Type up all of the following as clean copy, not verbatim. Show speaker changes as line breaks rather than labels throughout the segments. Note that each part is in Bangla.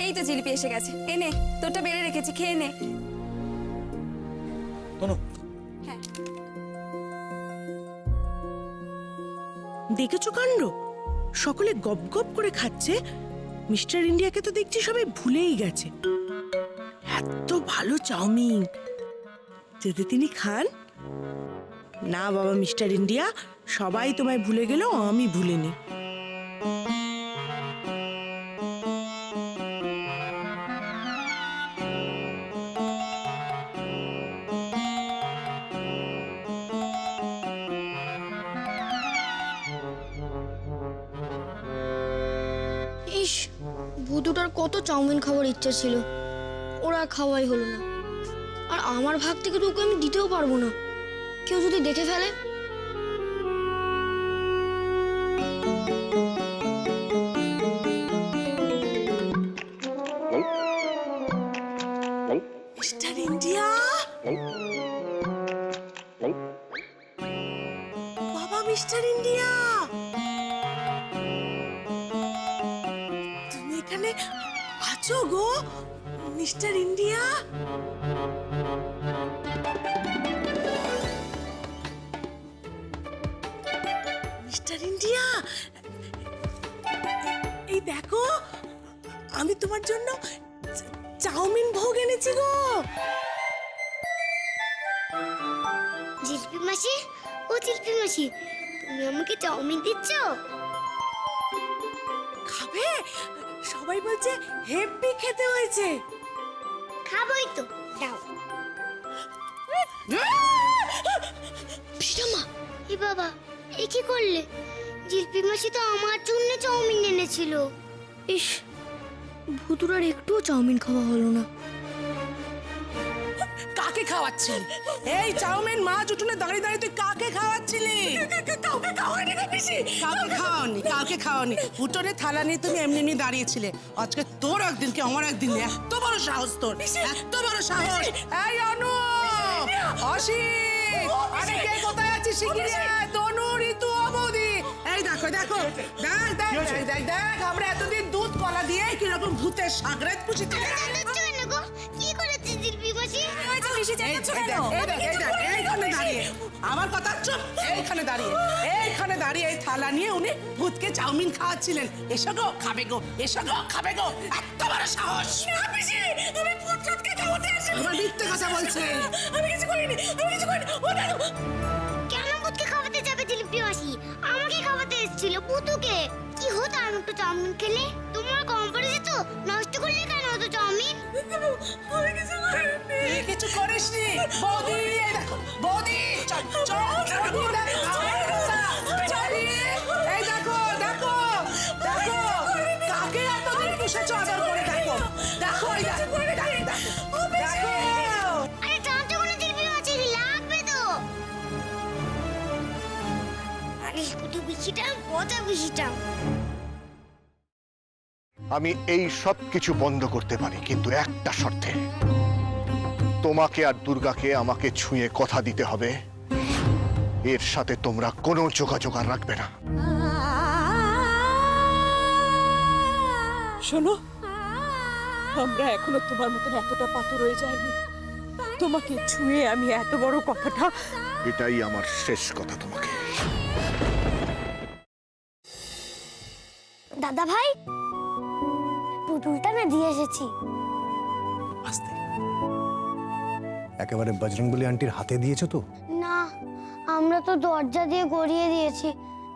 এই তো জিলিপি এসে গেছে, এনে তোরটা বেড়ে রেখেছি, খেয়ে নে। হ্যাঁ,
দেখেছো কাণ্ড, সকলে গপ গপ করে খাচ্ছে। মিস্টার ইন্ডিয়াকে তো দেখছি সবাই ভুলেই গেছে। এত ভালো চাউমিন, যদি তিনি খান। না বাবা মিস্টার ইন্ডিয়া, সবাই তোমায় ভুলে গেলেও আমি ভুলিনি।
ইস, ভুতুটার কত চাউমিন খাওয়ার ইচ্ছা ছিল, ওরা খাওয়াই হলো না। আর আমার ভাগ থেকে তো ওকে আমি দিতেও পারবো না, কেউ যদি দেখে ফেলে।
মিস্টার ইন্ডিয়া, বাবা মিস্টার ইন্ডিয়া, তুমি এখানে আছো গো? মিস্টার ইন্ডিয়া, মিস্টার ইন্ডিয়া, এই দেখো, আমি তোমার জন্য চাউমিন ভোগ এনেছি গো।
জিলিপি মাসি, ও জিলিপি মাসি, তুমি আমাকে চাউমিন দিচ্ছ?
খাবে? সবাই বলছে হেব্বি খেতে হয়েছে।
খাবোই তো, দাও। পিঠামা, এ বাবা, এ কি করলে? জিলিপি মাসি তো আমার জন্য চাউমিন এনেছিল। ইস, ভুতুরার একটুও চাউমিন খাওয়া হলো না।
কাকে খাওয়াচ্ছিলি? এই চাউমিন মাছ উঠোনে দাঁড়িয়ে দাঁড়িয়ে তুই কাকে খাওয়াচ্ছিলি? কাউকে খাওয়ানি না পিসি। কাউকে খাওয়ানি, কাউকে খাওয়ানি। উঠোনে থালা নিয়ে তুমি এমনি এমনি দাঁড়িয়েছিলে। আজকে তোর একদিন কি আমার একদিন, এত বড় সাহস তোর, এত বড় সাহস। এই অনু, অসিত, আরে কে কোথায় আছিস? শিগগিরই আয়। তনু, ঋতু, অবধি, এই দেখো দেখো, দেখ দেখ দেখ দেখ দেখ, আমরা এতদিন দুধ কলা দিয়ে কিরকম ভূতের সাগরেত পুষেছি।
কি করেছে জিলিপি মাসি?
এইখানে দাঁড়িয়ে, আমার কথা চুপ, এইখানে দাঁড়িয়ে, এইখানে দাঁড়িয়ে এই থালা নিয়ে উনি ভূতকে চাউমিন খাওয়াচ্ছিলেন। এসো গো, খাবে গো, এসো গো, খাবে গো। এত বড় সাহস! আমি ভূতকে খাওয়াতে আসি। আমার মিথ্যে কথা বলছে। আমি কিছু করিনি, আমি কিছু করিনি। ও দেখো,
কেন ভূতকে খাওয়াতে যাবে জিলিপি মাসি? আমাকে খাওয়াতে এসেছিল ভূতুকে। কি হতো আমি একটু চাউমিন খেলে? তোমার কম পড়েছে তো, নষ্ট করলে কেন হতো চাউমিন?
আমি কিছু করিনি। তুই কিছু করিসনি। বৌদি, এই দেখো, বৌদি, চল, চল, বৌদি, দেখো, বৌদি, এই দেখো, দেখো, দেখো, কাকে এতদিন পুষেছো আদর করে, দেখো, দেখো, এই দেখো, দেখো, দেখো।
আরে চামচা কোনো জিলিপি মাসি লাগবে তো। আরে শুধু বেশিটা, মজা বেশিটা।
আমি এই সব কিছু বন্ধ করতে পারি, কিন্তু একটা শর্তে। তোমাকে আর দুর্গাকে আমাকে ছুঁয়ে কথা দিতে হবে, এর সাথে তোমরা কোনো যোগাযোগ আর রাখবে না।
শোনো, আমরা এখনো তোমার মতন এতটা পাথর হয়ে যায়নি। তোমাকে ছুঁয়ে আমি এত বড় কথাটা।
এটাই আমার শেষ কথা তোমাকে।
দাদা ভাই, পুতুলটা না দিয়ে এসেছি।
আস্তে, একেবারে বজরংবলী আন্টির হাতে দিয়েছো তো?
না, আমরা তো দরজা দিয়ে গড়িয়ে দিয়েছি।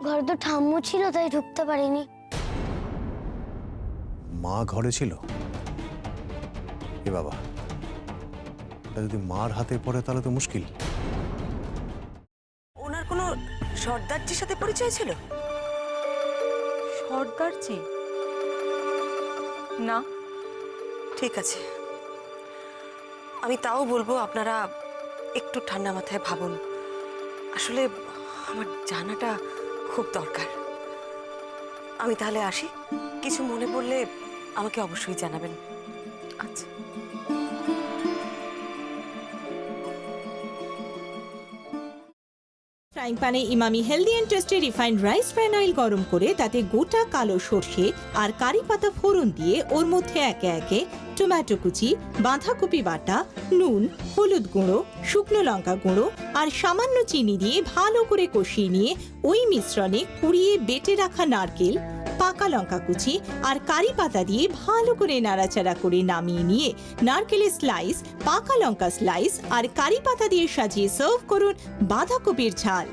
ঘরে তো ঠাম্মু ছিল, তাই ঢুকতে পারিনি।
মা ঘরে ছিল? এ বাবা, এটা যদি মার হাতে পড়ে তাহলে তো মুশকিল।
ওনার কোনো সর্দারজির সাথে পরিচয় ছিল?
সর্দারজি? না।
ঠিক আছে, আমি তাও বলবো আপনারা একটু ঠান্ডা মাথায় ভাবুন। আসলে আমার জানাটা খুব দরকার। আমি তাহলে আসি, কিছু মনে পড়লে আমাকে অবশ্যই জানাবেন।
আচ্ছা।
ফ্রাইং প্যানে Emami healthy and tasty refined rice bran oil গরম করে তাতে গোটা কালো সর্ষে আর কারি পাতা ফোড়ন দিয়ে ওর মধ্যে একে একে টমেটো কুচি, বাঁধাকপি বাটা, নুন, হলুদ গুঁড়ো, শুকনো লঙ্কা গুঁড়ো আর সামান্য চিনি দিয়ে ভালো করে কষিয়ে নিয়ে ওই মিশ্রণে কুড়িয়ে বেটে রাখা নারকেল, পাকা লঙ্কা কুচি আর কারি পাতা দিয়ে ভালো করে নাড়াচাড়া করে নামিয়ে নিয়ে নারকেলের স্লাইস, পাকা লঙ্কা স্লাইস আর কারি পাতা দিয়ে সাজিয়ে সার্ভ করুন বাঁধাকপির ঝাল।